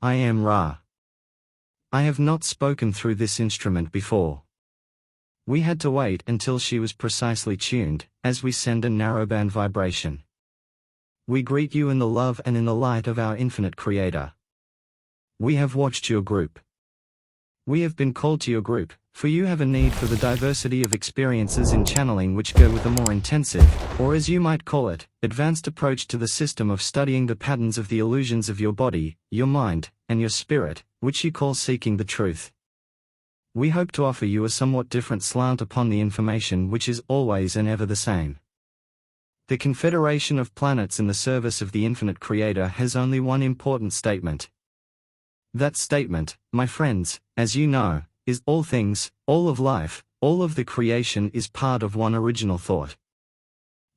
I am Ra. I have not spoken through this instrument before. We had to wait until she was precisely tuned, as we send a narrowband vibration. We greet you in the love and in the light of our infinite Creator. We have watched your group. We have been called to your group, for you have a need for the diversity of experiences in channeling which go with a more intensive, or as you might call it, advanced approach to the system of studying the patterns of the illusions of your body, your mind, and your spirit, which you call seeking the truth. We hope to offer you a somewhat different slant upon the information which is always and ever the same. The Confederation of Planets in the service of the Infinite Creator has only one important statement. That statement, my friends, as you know, is all things, all of life, all of the creation is part of one original thought.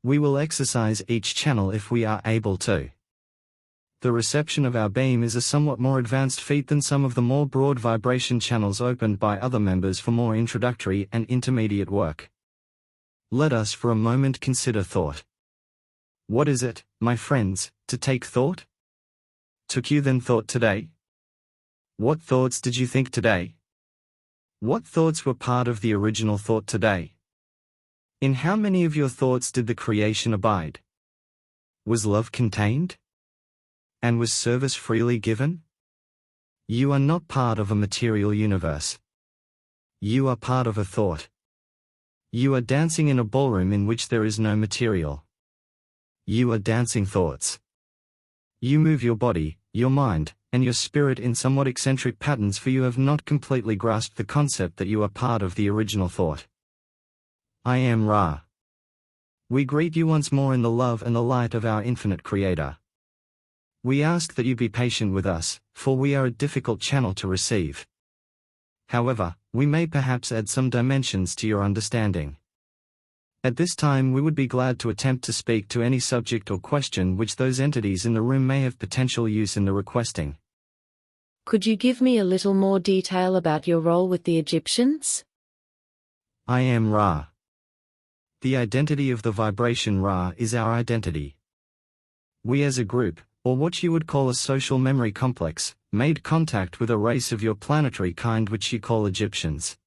We will exercise each channel if we are able to. The reception of our beam is a somewhat more advanced feat than some of the more broad vibration channels opened by other members for more introductory and intermediate work. Let us for a moment consider thought. What is it, my friends, to take thought? Took you then thought today? What thoughts did you think today? What thoughts were part of the original thought today? In how many of your thoughts did the creation abide? Was love contained? And was service freely given? You are not part of a material universe. You are part of a thought. You are dancing in a ballroom in which there is no material. You are dancing thoughts. You move your body, your mind, and your spirit in somewhat eccentric patterns, for you have not completely grasped the concept that you are part of the original thought. I am Ra. We greet you once more in the love and the light of our infinite Creator. We ask that you be patient with us, for we are a difficult channel to receive. However, we may perhaps add some dimensions to your understanding. At this time we would be glad to attempt to speak to any subject or question which those entities in the room may have potential use in the requesting. Could you give me a little more detail about your role with the Egyptians? I am Ra. The identity of the vibration Ra is our identity. We as a group, or what you would call a social memory complex, made contact with a race of your planetary kind which you call Egyptians.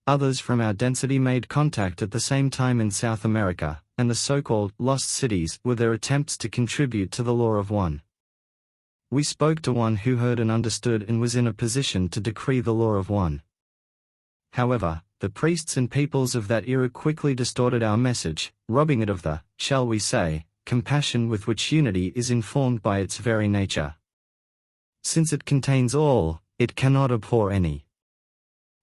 Others from our density made contact at the same time in South America, and the so-called lost cities were their attempts to contribute to the law of one. We spoke to one who heard and understood and was in a position to decree the law of one. However, the priests and peoples of that era quickly distorted our message, robbing it of the, shall we say, compassion with which unity is informed by its very nature. Since it contains all, it cannot abhor any.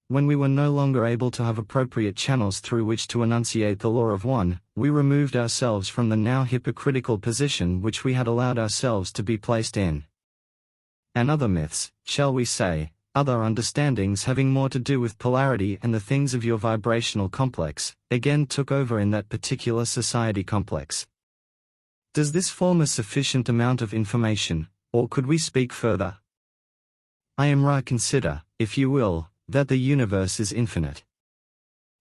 When we were no longer able to have appropriate channels through which to enunciate the law of one, we removed ourselves from the now hypocritical position which we had allowed ourselves to be placed in. And other myths, shall we say, other understandings having more to do with polarity and the things of your vibrational complex, again took over in that particular society complex. Does this form a sufficient amount of information, or could we speak further? I am Ra. Consider, if you will, that the universe is infinite.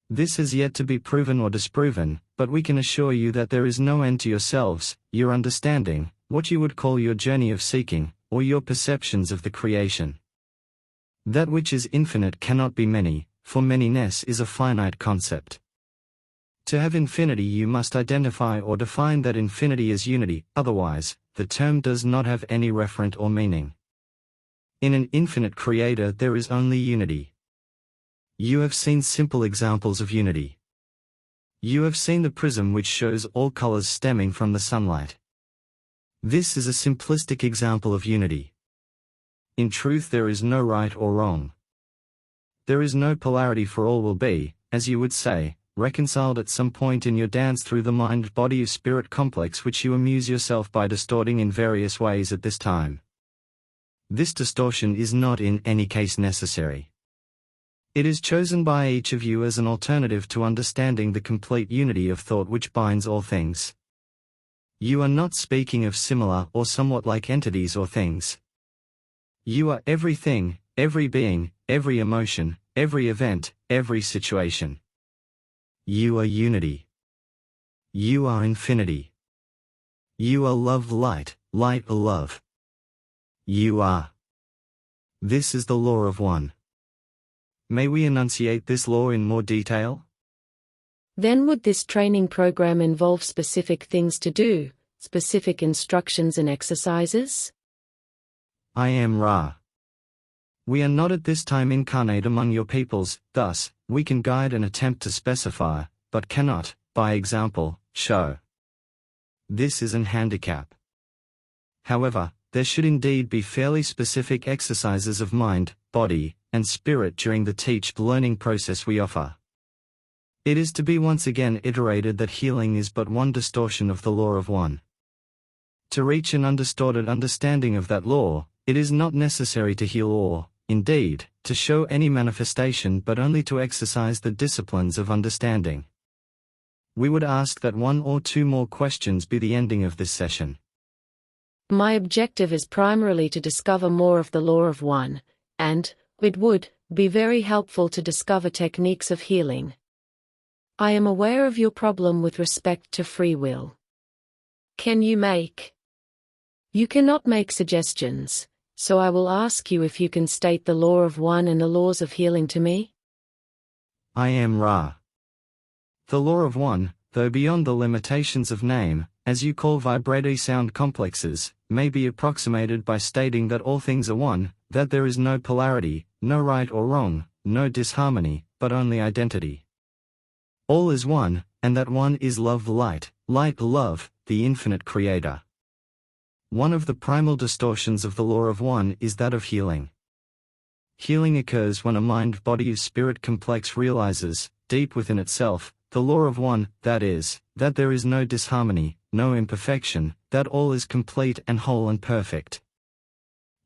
This has yet to be proven or disproven, but we can assure you that there is no end to yourselves, your understanding, what you would call your journey of seeking, or your perceptions of the creation. That which is infinite cannot be many, for manyness is a finite concept. To have infinity you must identify or define that infinity as unity, otherwise, the term does not have any referent or meaning. In an infinite creator there is only unity. You have seen simple examples of unity. You have seen the prism which shows all colors stemming from the sunlight. This is a simplistic example of unity. In truth there is no right or wrong. There is no polarity, for all will be, as you would say, reconciled at some point in your dance through the mind-body-spirit complex which you amuse yourself by distorting in various ways at this time. This distortion is not in any case necessary. It is chosen by each of you as an alternative to understanding the complete unity of thought which binds all things. You are not speaking of similar or somewhat like entities or things. You are everything, every being, every emotion, every event, every situation. You are unity. You are infinity. You are love light, light love. You are This is the law of one. May we enunciate this law in more detail? Then would this training program involve specific things to do, specific instructions and exercises? I am Ra. We are not at this time incarnate among your peoples, thus, we can guide and attempt to specify, but cannot, by example, show. This is an handicap. However, there should indeed be fairly specific exercises of mind, body, and spirit during the teach-learning process we offer. It is to be once again iterated that healing is but one distortion of the law of one. To reach an undistorted understanding of that law, it is not necessary to heal or, indeed, to show any manifestation but only to exercise the disciplines of understanding. We would ask that one or two more questions be the ending of this session. My objective is primarily to discover more of the law of one, and, it would, be very helpful to discover techniques of healing. I am aware of your problem with respect to free will. You cannot make suggestions, so I will ask you if you can state the law of one and the laws of healing to me? I am Ra. The law of one, though beyond the limitations of name, as you call vibrating sound complexes, may be approximated by stating that all things are one, that there is no polarity, no right or wrong, no disharmony, but only identity. All is one, and that one is love light, light love, the infinite creator. One of the primal distortions of the law of one is that of healing. Healing occurs when a mind-body-spirit complex realizes, deep within itself, the law of one, that is, that there is no disharmony, no imperfection, that all is complete and whole and perfect.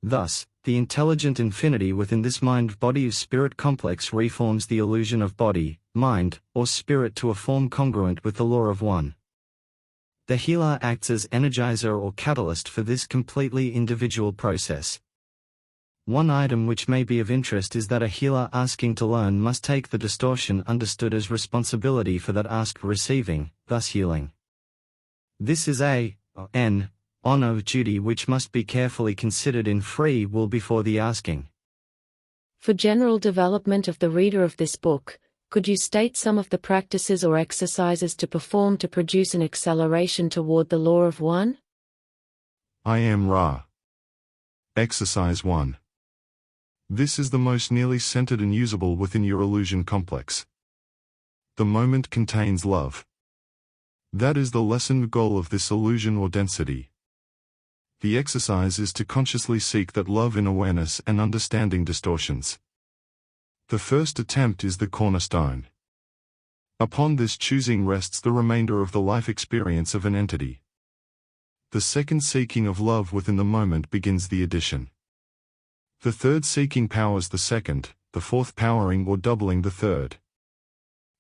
Thus, the intelligent infinity within this mind-body-spirit complex reforms the illusion of body, mind, or spirit to a form congruent with the law of one. The healer acts as energizer or catalyst for this completely individual process. One item which may be of interest is that a healer asking to learn must take the distortion understood as responsibility for that ask receiving, thus healing. This is an honor of duty which must be carefully considered in free will before the asking. For general development of the reader of this book, could you state some of the practices or exercises to perform to produce an acceleration toward the law of one? I am Ra. Exercise 1. This is the most nearly centered and usable within your illusion complex. The moment contains love. That is the lessened goal of this illusion or density. The exercise is to consciously seek that love in awareness and understanding distortions. The first attempt is the cornerstone. Upon this choosing rests the remainder of the life experience of an entity. The second seeking of love within the moment begins the addition. The third seeking powers the second, the fourth powering or doubling the third.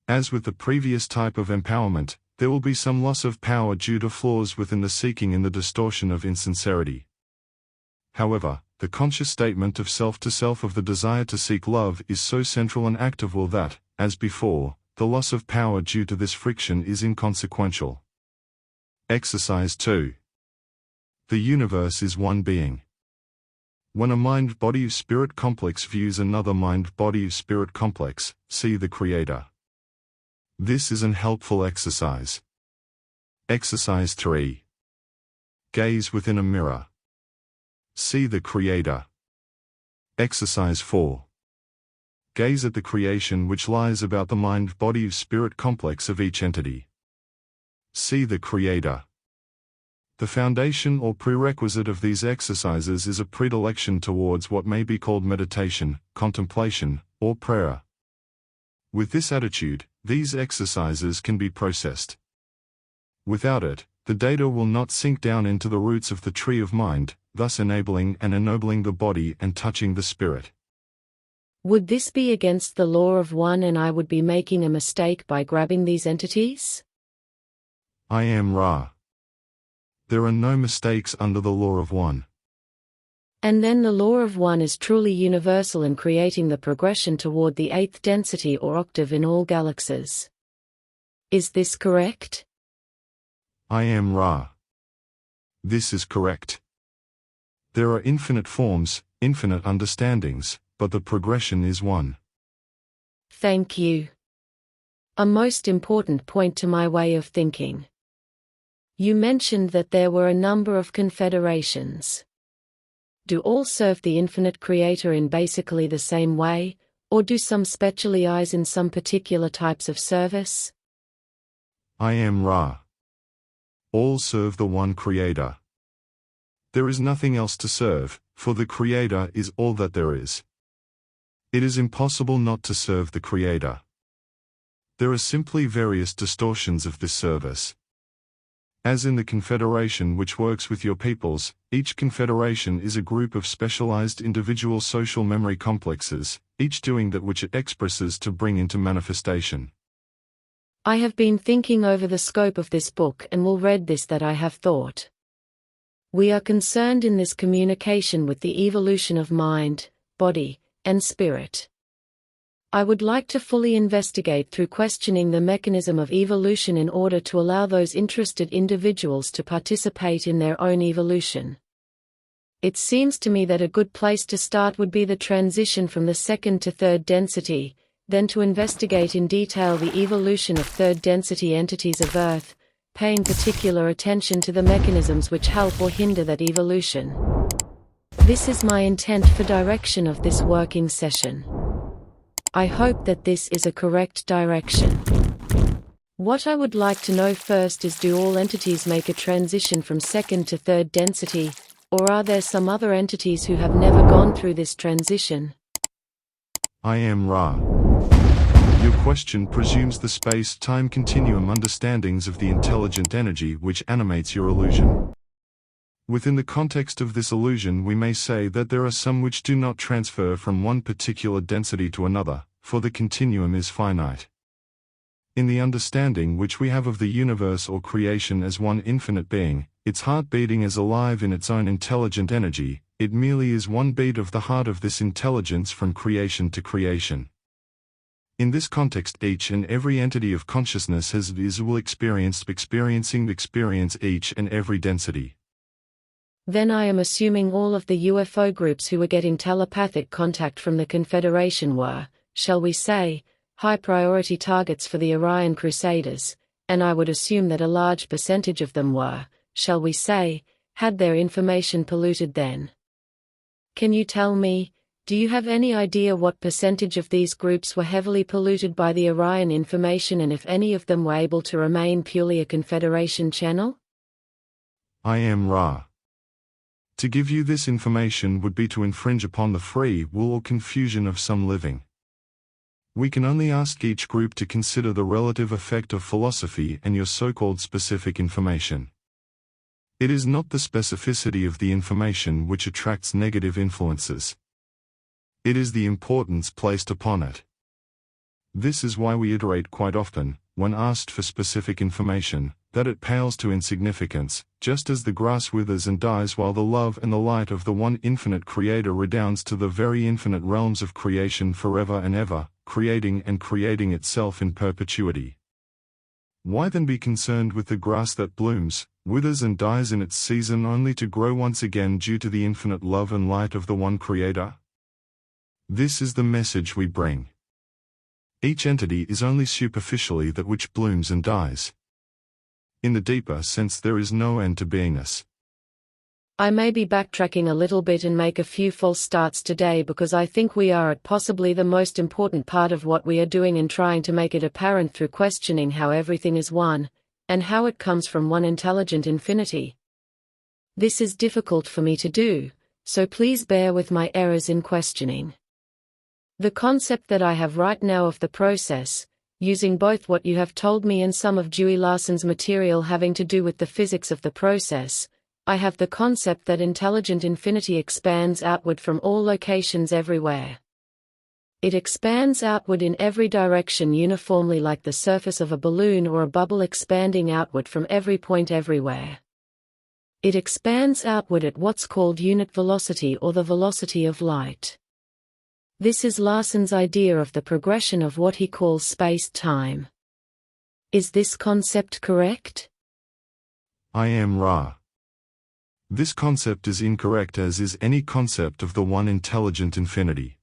As with the previous type of empowerment, there will be some loss of power due to flaws within the seeking in the distortion of insincerity. However, the conscious statement of self to self of the desire to seek love is so central and active will that, as before, the loss of power due to this friction is inconsequential. Exercise 2. The universe is one being. When a mind-body-spirit complex views another mind-body-spirit complex, see the Creator. This is an helpful exercise. Exercise 3. Gaze within a mirror. See the Creator. Exercise 4. Gaze at the creation which lies about the mind-body-spirit complex of each entity. See the Creator. The foundation or prerequisite of these exercises is a predilection towards what may be called meditation, contemplation, or prayer. With this attitude, these exercises can be processed. Without it, the data will not sink down into the roots of the tree of mind, thus enabling and ennobling the body and touching the spirit. Would this be against the law of one and I would be making a mistake by grabbing these entities? I am Ra. There are no mistakes under the law of one. And then the law of one is truly universal in creating the progression toward the 8th density or octave in all galaxies. Is this correct? I am Ra. This is correct. There are infinite forms, infinite understandings, but the progression is one. Thank you. A most important point to my way of thinking. You mentioned that there were a number of confederations. Do all serve the infinite creator in basically the same way, or do some specialize in some particular types of service? I am Ra. All serve the one creator. There is nothing else to serve, for the creator is all that there is. It is impossible not to serve the creator. There are simply various distortions of this service. As in the confederation which works with your peoples, each confederation is a group of specialized individual social memory complexes, each doing that which it expresses to bring into manifestation. I have been thinking over the scope of this book and will read this that I have thought. We are concerned in this communication with the evolution of mind, body, and spirit. I would like to fully investigate through questioning the mechanism of evolution in order to allow those interested individuals to participate in their own evolution. It seems to me that a good place to start would be the transition from the second to third density, then to investigate in detail the evolution of third density entities of Earth, paying particular attention to the mechanisms which help or hinder that evolution. This is my intent for direction of this working session. I hope that this is a correct direction. What I would like to know first is, do all entities make a transition from second to third density, or are there some other entities who have never gone through this transition? I am Ra. Your question presumes the space-time continuum understandings of the intelligent energy which animates your illusion. Within the context of this illusion, we may say that there are some which do not transfer from one particular density to another, for the continuum is finite. In the understanding which we have of the universe or creation as one infinite being, its heart beating as alive in its own intelligent energy, it merely is one beat of the heart of this intelligence from creation to creation. In this context, each and every entity of consciousness has visual experience experiencing each and every density. Then I am assuming all of the UFO groups who were getting telepathic contact from the Confederation were, shall we say, high-priority targets for the Orion Crusaders, and I would assume that a large percentage of them were, shall we say, had their information polluted then. Can you tell me, do you have any idea what percentage of these groups were heavily polluted by the Orion information, and if any of them were able to remain purely a Confederation channel? I am Ra. To give you this information would be to infringe upon the free will or confusion of some living. We can only ask each group to consider the relative effect of philosophy and your so-called specific information. It is not the specificity of the information which attracts negative influences. It is the importance placed upon it. This is why we iterate quite often, when asked for specific information, that it pales to insignificance, just as the grass withers and dies while the love and the light of the one infinite Creator redounds to the very infinite realms of creation forever and ever, creating and creating itself in perpetuity. Why then be concerned with the grass that blooms, withers and dies in its season only to grow once again due to the infinite love and light of the one Creator? This is the message we bring. Each entity is only superficially that which blooms and dies. In the deeper sense, there is no end to beingness. I may be backtracking a little bit and make a few false starts today, because I think we are at possibly the most important part of what we are doing in trying to make it apparent through questioning how everything is one, and how it comes from one intelligent infinity. This is difficult for me to do, so please bear with my errors in questioning. The concept that I have right now of the process, using both what you have told me and some of Dewey Larson's material having to do with the physics of the process, I have the concept that intelligent infinity expands outward from all locations everywhere. It expands outward in every direction uniformly, like the surface of a balloon or a bubble expanding outward from every point everywhere. It expands outward at what's called unit velocity, or the velocity of light. This is Larson's idea of the progression of what he calls space-time. Is this concept correct? I am Ra. This concept is incorrect, as is any concept of the one intelligent infinity.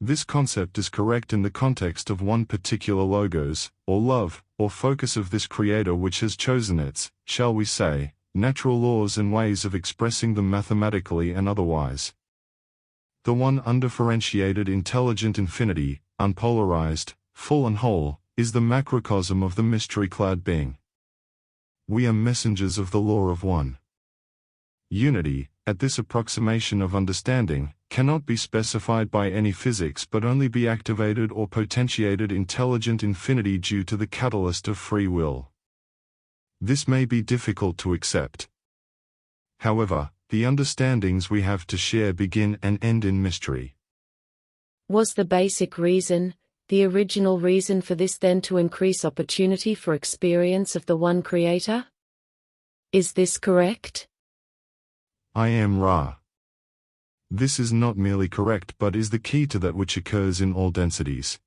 This concept is correct in the context of one particular logos, or love, or focus of this creator which has chosen its, shall we say, natural laws and ways of expressing them mathematically and otherwise. The one undifferentiated intelligent infinity, unpolarized, full and whole, is the macrocosm of the mystery-clad being. We are messengers of the law of one. Unity, at this approximation of understanding, cannot be specified by any physics but only be activated or potentiated intelligent infinity due to the catalyst of free will. This may be difficult to accept. However, the understandings we have to share begin and end in mystery. Was the basic reason, the original reason for this then to increase opportunity for experience of the one creator? Is this correct? I am Ra. This is not merely correct but is the key to that which occurs in all densities.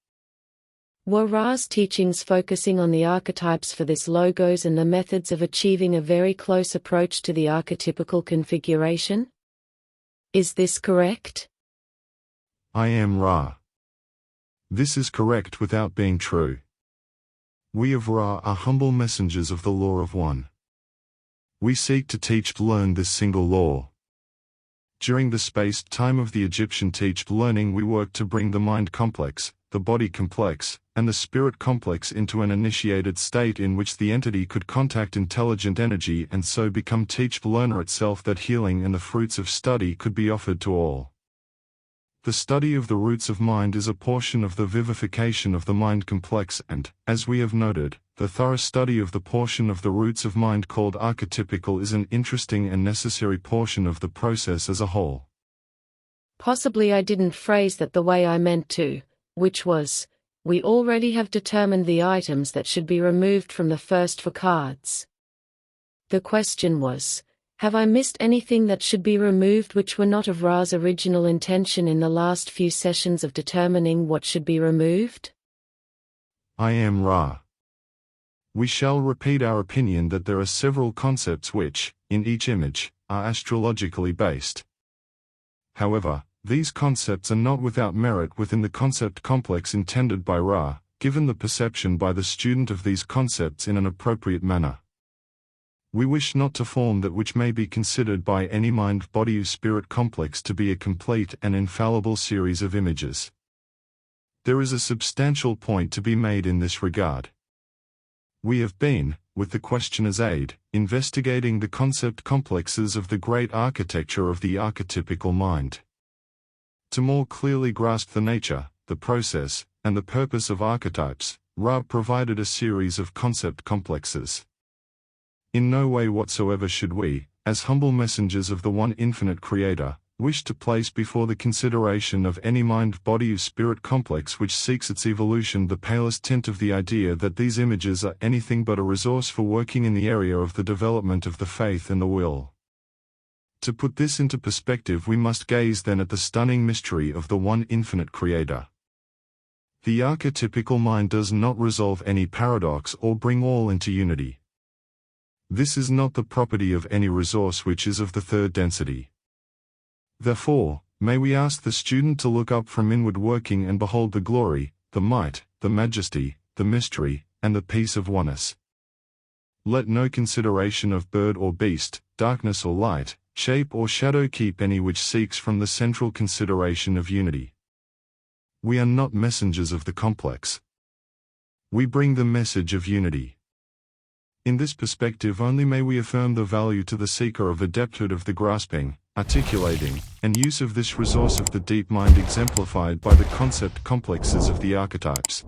Were Ra's teachings focusing on the archetypes for this logos and the methods of achieving a very close approach to the archetypical configuration? Is this correct? I am Ra. This is correct without being true. We of Ra are humble messengers of the law of one. We seek to learn this single law. During the space-time of the Egyptian learning, we work to bring the mind complex, the body complex, and the spirit complex into an initiated state in which the entity could contact intelligent energy and so become learner itself, that healing and the fruits of study could be offered to all. The study of the roots of mind is a portion of the vivification of the mind complex and, as we have noted, the thorough study of the portion of the roots of mind called archetypical is an interesting and necessary portion of the process as a whole. Possibly I didn't phrase that the way I meant to, which was, we already have determined the items that should be removed from the first 4 cards. The question was, have I missed anything that should be removed which were not of Ra's original intention in the last few sessions of determining what should be removed? I am Ra. We shall repeat our opinion that there are several concepts which, in each image, are astrologically based. However, these concepts are not without merit within the concept complex intended by Ra, given the perception by the student of these concepts in an appropriate manner. We wish not to form that which may be considered by any mind-body-spirit complex to be a complete and infallible series of images. There is a substantial point to be made in this regard. We have been, with the questioner's aid, investigating the concept complexes of the great architecture of the archetypical mind. To more clearly grasp the nature, the process, and the purpose of archetypes, Ra provided a series of concept complexes. In no way whatsoever should we, as humble messengers of the one infinite Creator, wish to place before the consideration of any mind-body-spirit complex which seeks its evolution the palest tint of the idea that these images are anything but a resource for working in the area of the development of the faith and the will. To put this into perspective, we must gaze then at the stunning mystery of the one infinite Creator. The archetypical mind does not resolve any paradox or bring all into unity. This is not the property of any resource which is of the 3rd density. Therefore, may we ask the student to look up from inward working and behold the glory, the might, the majesty, the mystery, and the peace of oneness. Let no consideration of bird or beast, darkness or light, shape or shadow keep any which seeks from the central consideration of unity. We are not messengers of the complex. We bring the message of unity. In this perspective only may we affirm the value to the seeker of adepthood of the grasping, articulating, and use of this resource of the deep mind exemplified by the concept complexes of the archetypes.